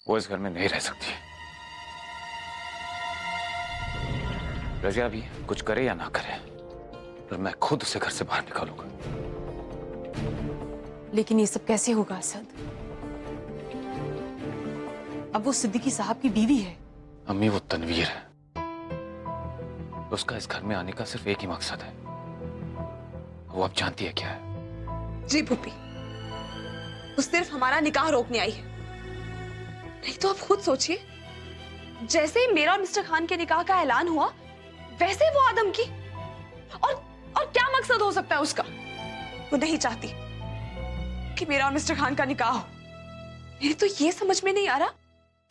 वो इस घर में नहीं रह सकती। रजिया भी कुछ करे या ना करे, पर मैं खुद उसे घर से बाहर निकालूंगा। लेकिन ये सब कैसे होगा असद? अब वो सिद्दीकी साहब की बीवी है। अम्मी, वो तनवीर है। उसका इस घर में आने का सिर्फ एक ही मकसद है। वो अब जानती है क्या है। जी भूपी, वो सिर्फ हमारा निकाह रोकने आई है। नहीं तो आप खुद सोचिए, जैसे ही मेरा और मिस्टर खान के निकाह का ऐलान हुआ, वैसे वो आदम की। और क्या मकसद हो सकता है उसका? वो नहीं चाहती कि मेरा और मिस्टर खान का निकाह हो। मेरे तो ये समझ में नहीं आ रहा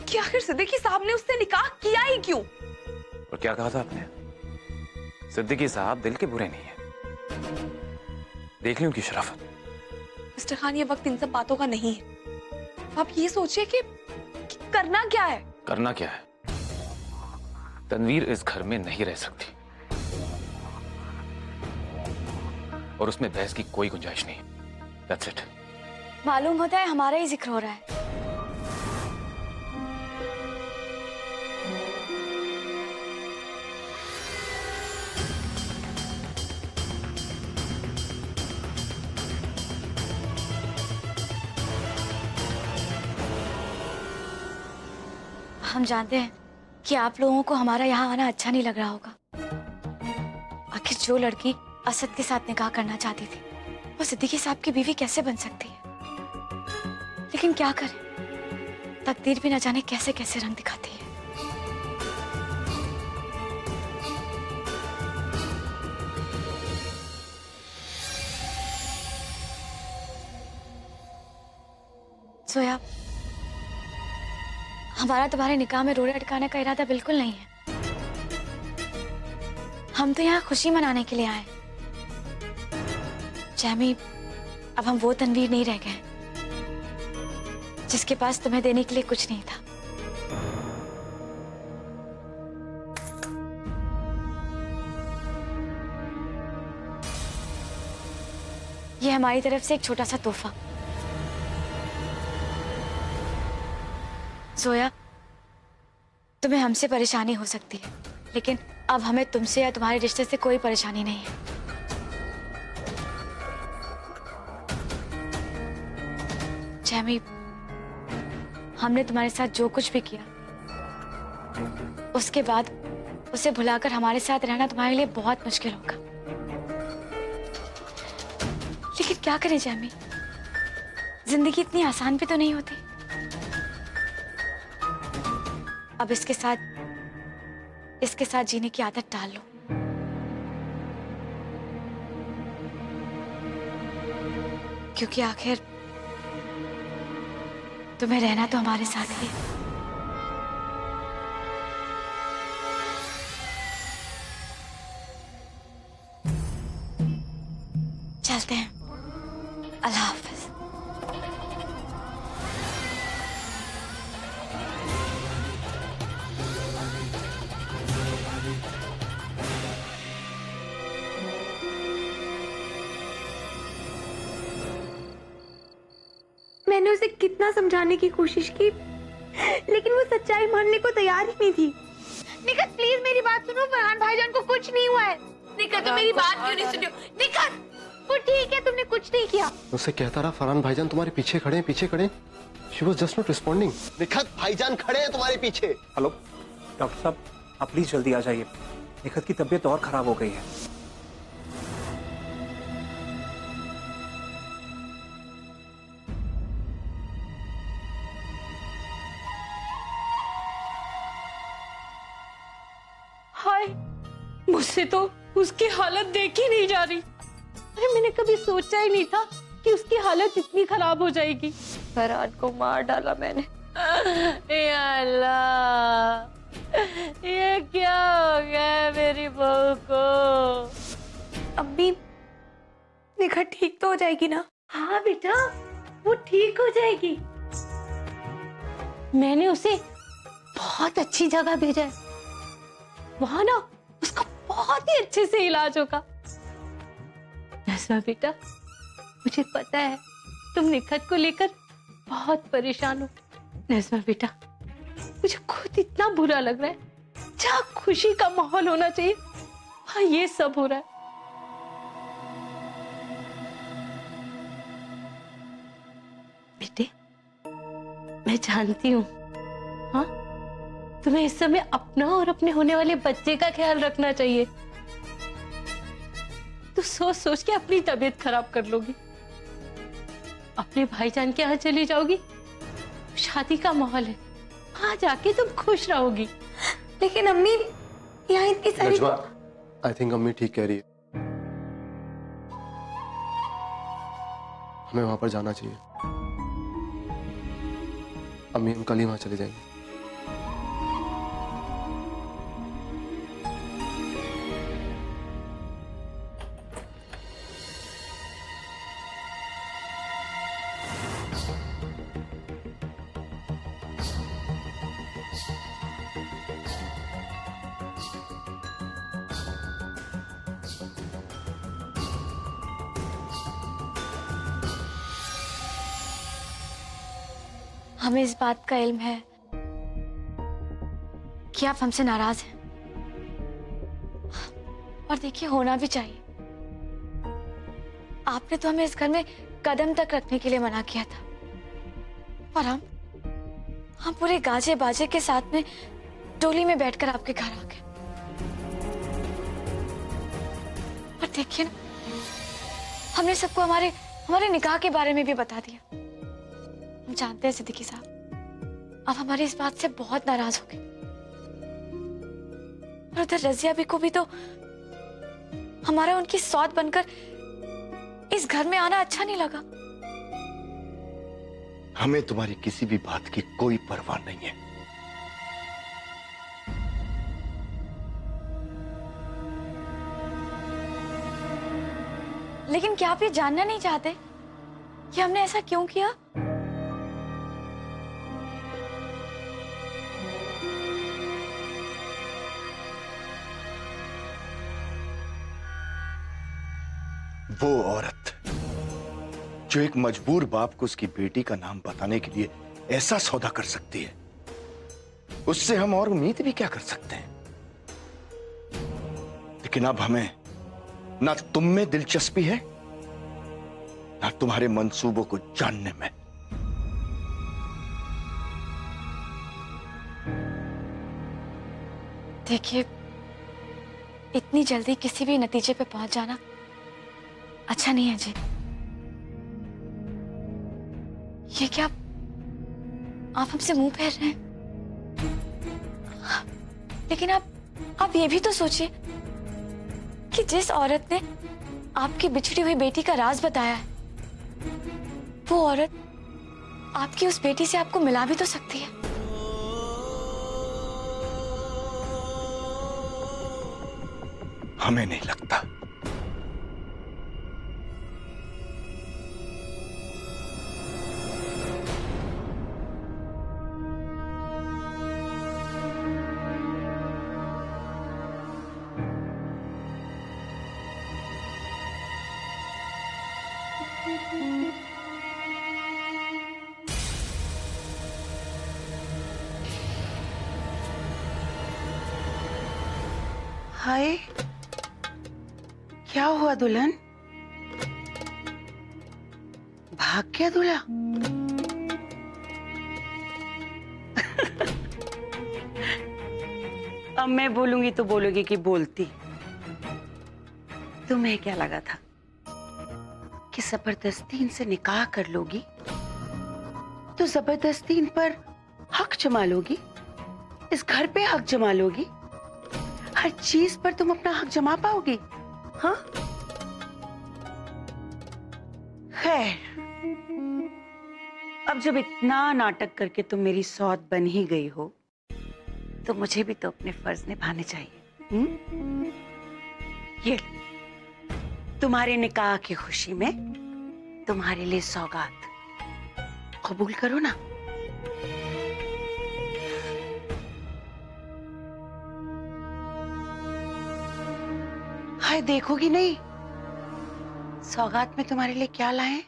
कि आखिर सिद्दीकी साहब ने उससे निकाह किया ही क्यों? और क्या कहा था आपने? सिद्दीकी साहब दिल के बुरे नहीं है। देख ली उनकी शराफत। मिस्टर खान, ये वक्त इन सब बातों का नहीं है। आप ये सोचिए कि करना क्या है। करना क्या है? तनवीर इस घर में नहीं रह सकती और उसमें बहस की कोई गुंजाइश नहीं। That's it. मालूम होता है हमारा ही जिक्र हो रहा है। हम जानते हैं कि आप लोगों को हमारा यहाँ आना अच्छा नहीं लग रहा होगा। आखिर जो लड़की असद के साथ निकाह करना चाहती थी, वो सिद्दीकी साहब की बीवी कैसे बन सकती है? लेकिन क्या करें, तकदीर भी न जाने कैसे कैसे रंग दिखाती है। सोया, हमारा तुम्हारे निकाह में रोड़े अटकाने का इरादा बिल्कुल नहीं है। हम तो यहाँ खुशी मनाने के लिए आए। जैमी, अब हम वो तनवीर नहीं रह गए जिसके पास तुम्हें देने के लिए कुछ नहीं था। ये हमारी तरफ से एक छोटा सा तोहफा। जोया, तुम्हें हमसे परेशानी हो सकती है, लेकिन अब हमें तुमसे या तुम्हारे रिश्ते से कोई परेशानी नहीं है। जैमी, हमने तुम्हारे साथ जो कुछ भी किया, उसके बाद उसे भुलाकर हमारे साथ रहना तुम्हारे लिए बहुत मुश्किल होगा। लेकिन क्या करें जैमी, जिंदगी इतनी आसान भी तो नहीं होती। अब इसके साथ जीने की आदत डाल लो। क्योंकि आखिर तुम्हें रहना तो हमारे साथ ही है। चलते हैं। अल्लाह हाफिज। मैंने उसे कितना समझाने की कोशिश की, लेकिन वो सच्चाई मानने को तैयार ही नहीं थी। निकट, प्लीज मेरी बात सुनो। फरहान भाईजान को कुछ नहीं हुआ है। निकट, तो मेरी बात क्यों नहीं सुनी? निकट, वो ठीक है, तुमने कुछ नहीं किया। उससे कहता रहा फरहान भाईजान तुम्हारे पीछे खड़े हैं, पीछे खड़े। She was just not responding. Nikhat, भाईजान खड़े हैं तुम्हारे पीछे। हेलो डॉक्टर साहब, आप प्लीज जल्दी आ जाइए। निखत की तबीयत और खराब हो गई है। हाय, मुझसे तो उसकी हालत देखी नहीं जा रही। अरे मैंने कभी सोचा ही नहीं था कि उसकी हालत इतनी खराब हो जाएगी। फरहान को मार डाला मैंने। या अल्लाह, ये क्या हो गया मेरी बहू को? अम्मी, निखत ठीक तो हो जाएगी ना? हाँ बेटा, वो ठीक हो जाएगी। मैंने उसे बहुत अच्छी जगह भेजा है, वहां ना उसका बहुत ही अच्छे से इलाज होगा। नज़मा बेटा, मुझे पता है तुम निखत को लेकर बहुत परेशान हो, नज़मा बेटा, मुझे खुद इतना बुरा लग रहा है। जहाँ खुशी का माहौल होना चाहिए वहाँ ये सब हो रहा है। बेटे, मैं जानती हूँ, हाँ, तुम्हें इस समय अपना और अपने होने वाले बच्चे का ख्याल रखना चाहिए। तू सोच सोच के अपनी तबीयत खराब कर लोगी, अपने भाईजान के यहाँ चली जाओगी। शादी का माहौल है, वहां जाके तुम खुश रहोगी। लेकिन अम्मी, यहाँ इतनी सारी नजमा, आई थिंक अम्मी ठीक कह रही है। हमें वहां पर जाना चाहिए। अम्मी, हम कल ही वहां चले जाएंगे। हमें इस बात का इल्म है कि आप हमसे नाराज हैं, और देखिए होना भी चाहिए। आपने तो हमें इस घर में कदम तक रखने के लिए मना किया था, और हम पूरे गाजे बाजे के साथ में डोली में बैठकर आपके घर आ गए। और देखिए ना, हमने सबको हमारे निकाह के बारे में भी बता दिया। हम जानते हैं सिद्दीकी साहब, आप हमारी इस बात से बहुत नाराज हो गए। और उधर रजिया भी को भी तो हमारा उनकी सौत बनकर इस घर में आना अच्छा नहीं लगा। हमें तुम्हारी किसी भी बात की कोई परवाह नहीं है। लेकिन क्या आप ये जानना नहीं चाहते कि हमने ऐसा क्यों किया? वो औरत जो एक मजबूर बाप को उसकी बेटी का नाम बताने के लिए ऐसा सौदा कर सकती है, उससे हम और उम्मीद भी क्या कर सकते हैं। लेकिन अब हमें ना तुम में दिलचस्पी है, ना तुम्हारे मंसूबों को जानने में। देखिए, इतनी जल्दी किसी भी नतीजे पे पहुंच जाना अच्छा नहीं है जी। ये क्या आप हमसे मुंह फेर रहे हैं? लेकिन आप ये भी तो सोचिए कि जिस औरत ने आपकी बिछड़ी हुई बेटी का राज बताया है, वो औरत आपकी उस बेटी से आपको मिला भी तो सकती है। हमें नहीं लगता। हाय, क्या हुआ दुल्हन? भाग गया दूल्हा? अब मैं बोलूंगी तो बोलोगी कि बोलती। तुम्हें क्या लगा था कि जबरदस्ती इनसे निकाह कर लोगी तो जबरदस्ती इन पर हक जमा लोगी, इस घर पे हक जमा लोगी, हर चीज पर तुम अपना हक जमा पाओगी? हाँ? खैर, अब जब इतना नाटक करके तुम मेरी सौत बन ही गई हो, तो मुझे भी तो अपने फर्ज निभाने चाहिए। ये तुम्हारे निकाह की खुशी में तुम्हारे लिए सौगात, कबूल करो ना। हाय, देखोगी नहीं सौगात में तुम्हारे लिए क्या लाए?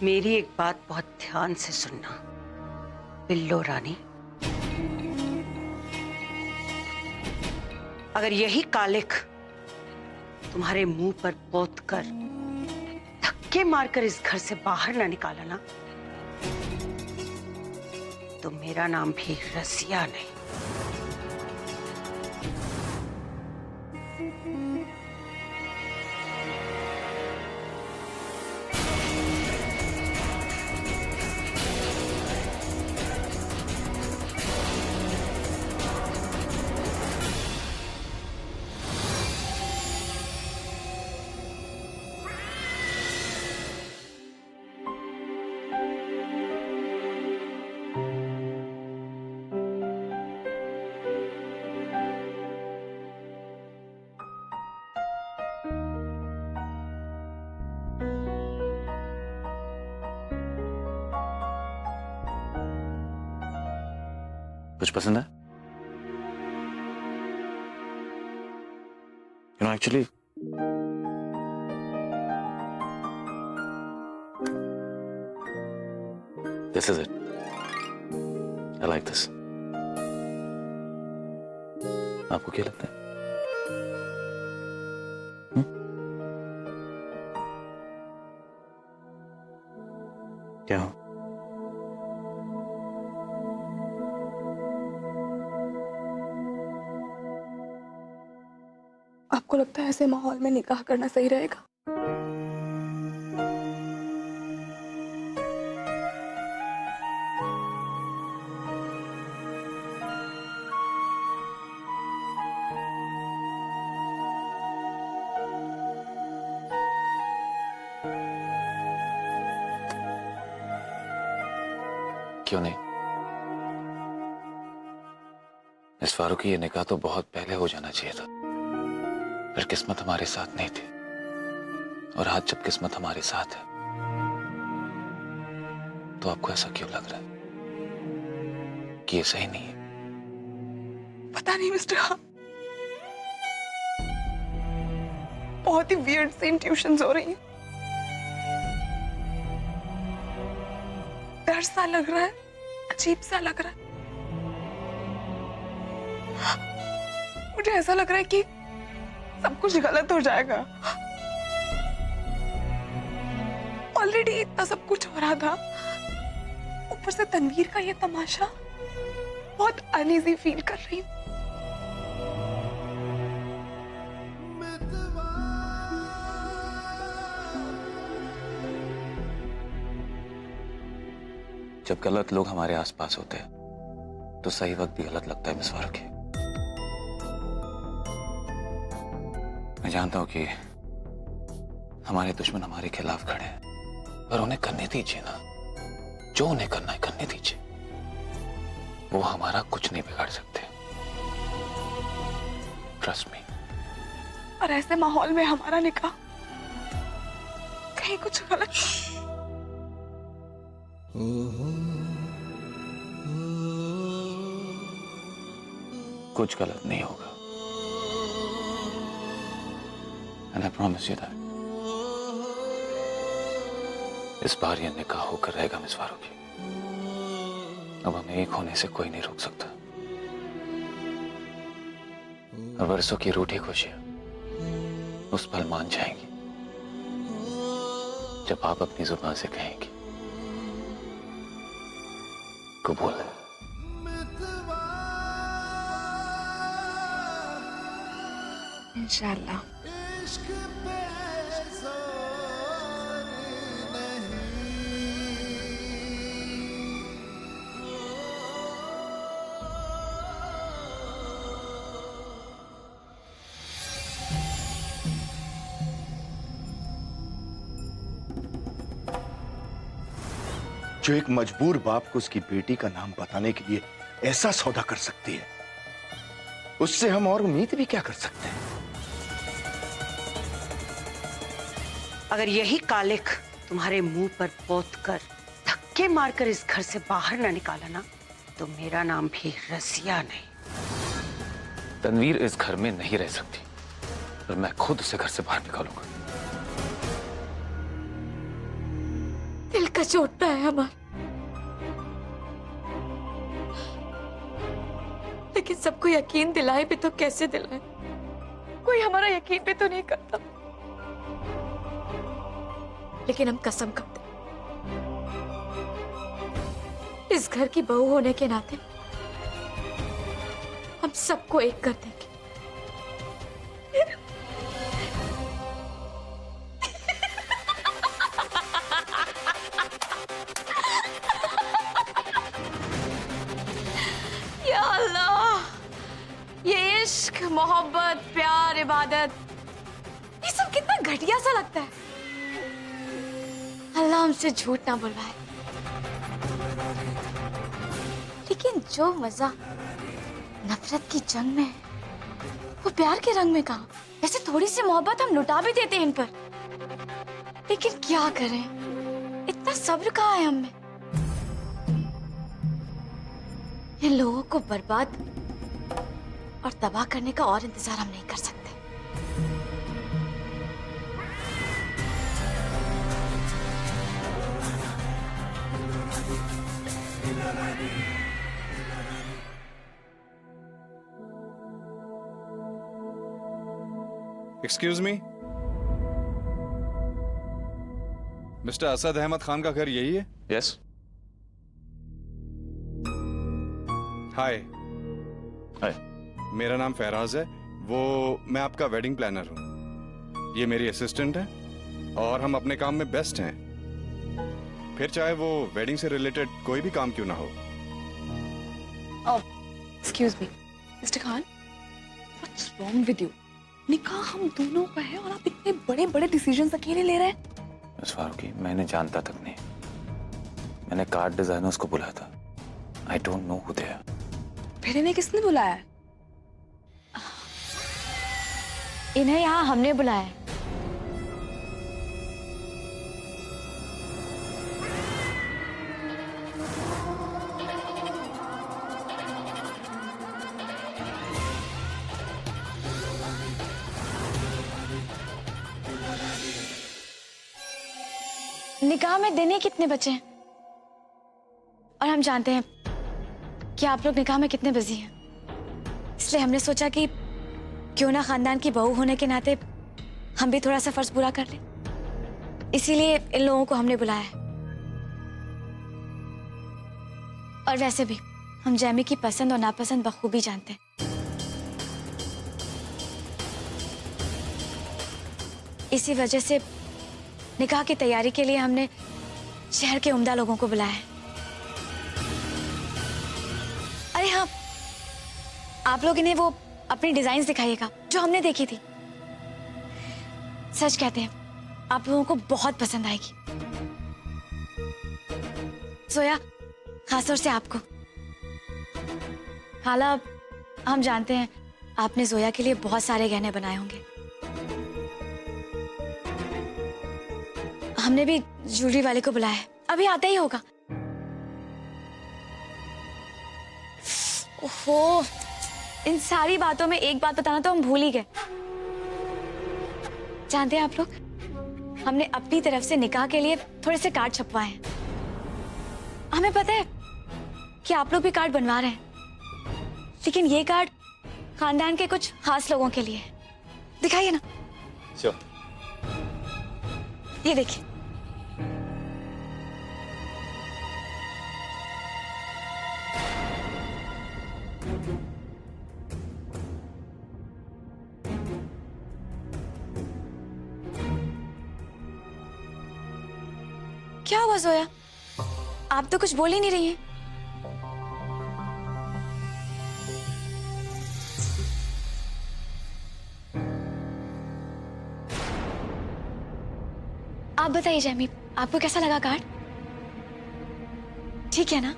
मेरी एक बात बहुत ध्यान से सुनना, बिल्लो रानी। अगर यही कालिक तुम्हारे मुंह पर पोत कर धक्के मारकर इस घर से बाहर ना निकाला ना, तो मेरा नाम भी रसिया नहीं। कुछ पसंद है? Actually this is it. I like this. आपको क्या लगता है? क्या हो? आपको लगता है ऐसे माहौल में निकाह करना सही रहेगा? क्यों नहीं? इस फारूकी ये निकाह तो बहुत पहले हो जाना चाहिए था, पर किस्मत हमारे साथ नहीं थी। और आज जब किस्मत हमारे साथ है तो आपको ऐसा क्यों लग रहा है कि ये सही नहीं है? पता नहीं मिस्टर खान, बहुत ही वियर्ड सी इंट्यूशंस हो रही हैं। डर सा लग रहा है, अजीब सा लग रहा है। मुझे ऐसा लग रहा है कि सब कुछ गलत हो जाएगा। ऑलरेडी इतना सब कुछ हो रहा था, ऊपर से तनवीर का ये तमाशा। बहुत अनईजी फील कर रही हूँ। जब गलत लोग हमारे आसपास होते हैं तो सही वक्त भी गलत लगता है मिस फारूकी। मैं जानता हूं कि हमारे दुश्मन हमारे खिलाफ खड़े हैं, पर उन्हें करने दीजिए ना, जो उन्हें करना है करने दीजिए। वो हमारा कुछ नहीं बिगाड़ सकते, ट्रस्ट मी। और ऐसे माहौल में हमारा निकाह, कहीं कुछ गलत? कुछ गलत नहीं होगा, and I promise you that। इस बार ये निकाह होकर रहेगा मिस फारूकी। अब हमें एक होने से कोई नहीं रोक सकता। और बरसों की रूठी खुशियां उस पल मान जाएंगी जब आप अपनी जुबान से कहेंगी कबूल है। इंशाल्लाह। जो एक मजबूर बाप को उसकी बेटी का नाम बताने के लिए ऐसा सौदा कर सकती है, उससे हम और उम्मीद भी क्या कर सकते हैं? अगर यही कालिक तुम्हारे मुंह पर पोत कर धक्के मारकर इस घर से बाहर ना निकाला ना, तो मेरा नाम भी रसिया नहीं। तनवीर इस घर में नहीं रह सकती, और मैं खुद उसे घर से बाहर निकालूंगा। दिल कचोटता है हमारा, लेकिन सबको यकीन दिलाए भी तो कैसे दिलाए? कोई हमारा यकीन भी तो नहीं करता। लेकिन हम कसम खाते, इस घर की बहू होने के नाते हम सबको एक कर देंगे। या अल्लाह, ये इश्क, मोहब्बत, प्यार, इबादत, ये सब कितना घटिया सा लगता है। अल्लाह हमसे झूठ ना बुलवाए। लेकिन जो मजा नफरत की जंग में है, वो प्यार के रंग में कहाँ? वैसे थोड़ी सी मोहब्बत हम लुटा भी देते हैं इन पर, लेकिन क्या करें, इतना सब्र कहाँ है हम में। इन लोगों को बर्बाद और तबाह करने का और इंतजार हम नहीं कर सकते। Excuse me, mister Asad Ahmed Khan का घर यही है? यस। Hi, hi. मेरा नाम फैराज है। मैं आपका वेडिंग प्लानर हूँ। ये मेरी असिस्टेंट है और हम अपने काम में बेस्ट हैं, फिर चाहे वो वेडिंग से रिलेटेड कोई भी काम क्यों ना हो। Excuse me mister Khan, what's wrong with you? निकाह हम दोनों का है और आप इतने बड़े बड़े डिसीजंस अकेले ले रहे हैं। मिस फारूकी, मैंने जानता तक नहीं। मैंने कार्ड डिजाइनर्स को बुलाया था। I don't know who they are. फिर इन्हें किसने बुलाया है? इन्हें यहाँ हमने बुलाया है। निकाह में दिन ही कितने बचे हैं, और हम जानते हैं कि आप लोग निकाह में कितने बिजी हैं, इसलिए हमने सोचा कि क्यों ना खानदान की बहू होने के नाते हम भी थोड़ा सा फर्ज पूरा कर लें। इसीलिए इन लोगों को हमने बुलाया है। और वैसे भी हम जैमी की पसंद और नापसंद बखूबी जानते हैं। इसी वजह से निकाह की तैयारी के लिए हमने शहर के उम्दा लोगों को बुलाया है। अरे हाँ, आप लोग इन्हें वो अपनी डिजाइन्स दिखाइएगा जो हमने देखी थी। सच कहते हैं, आप लोगों को बहुत पसंद आएगी। सोया, खासतौर से आपको। खाला, हम जानते हैं आपने जोया के लिए बहुत सारे गहने बनाए होंगे। हमने भी ज्वेलरी वाले को बुलाया है, अभी आता ही होगा। ओहो, इन सारी बातों में एक बात बताना तो हम भूल ही गए। जानते हैं आप लोग, हमने अपनी तरफ से निकाह के लिए थोड़े से कार्ड छपवाए हैं। हमें पता है कि आप लोग भी कार्ड बनवा रहे हैं, लेकिन ये कार्ड खानदान के कुछ खास लोगों के लिए है। दिखाइए ना। Sure. ये देखिए। क्या हुआ जोया? आप तो कुछ बोल ही नहीं रही हैं। आप बताइए जैमी, आपको कैसा लगा कार्ड? ठीक है ना?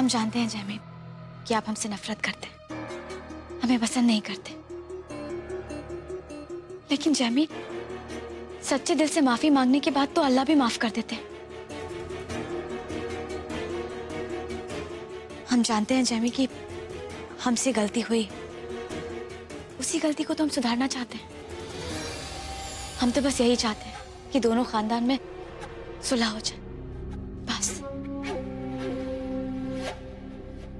हम जानते हैं जैमी कि आप हमसे नफरत करते हैं, हमें पसंद नहीं करते, लेकिन जैमी सच्चे दिल से माफी मांगने के बाद तो अल्लाह भी माफ कर देते हैं। हम जानते हैं जैमी कि हमसे गलती हुई, उसी गलती को तो हम सुधारना चाहते हैं। हम तो बस यही चाहते हैं कि दोनों खानदान में सुलह हो जाए, बस।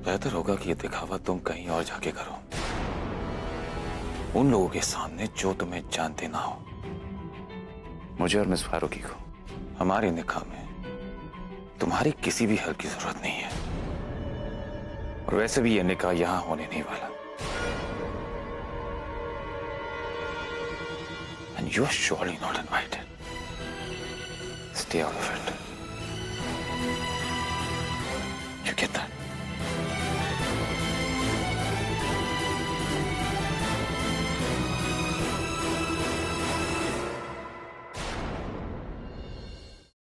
बेहतर होगा कि ये दिखावा तुम कहीं और जाके करो, उन लोगों के सामने जो तुम्हें जानते ना हो। मुझे और मिस फारूकी को हमारे निकाह में तुम्हारी किसी भी हेल्प की जरूरत नहीं है, और वैसे भी ये निकाह यहां होने नहीं वाला। And you're surely not invited. Stay out of it.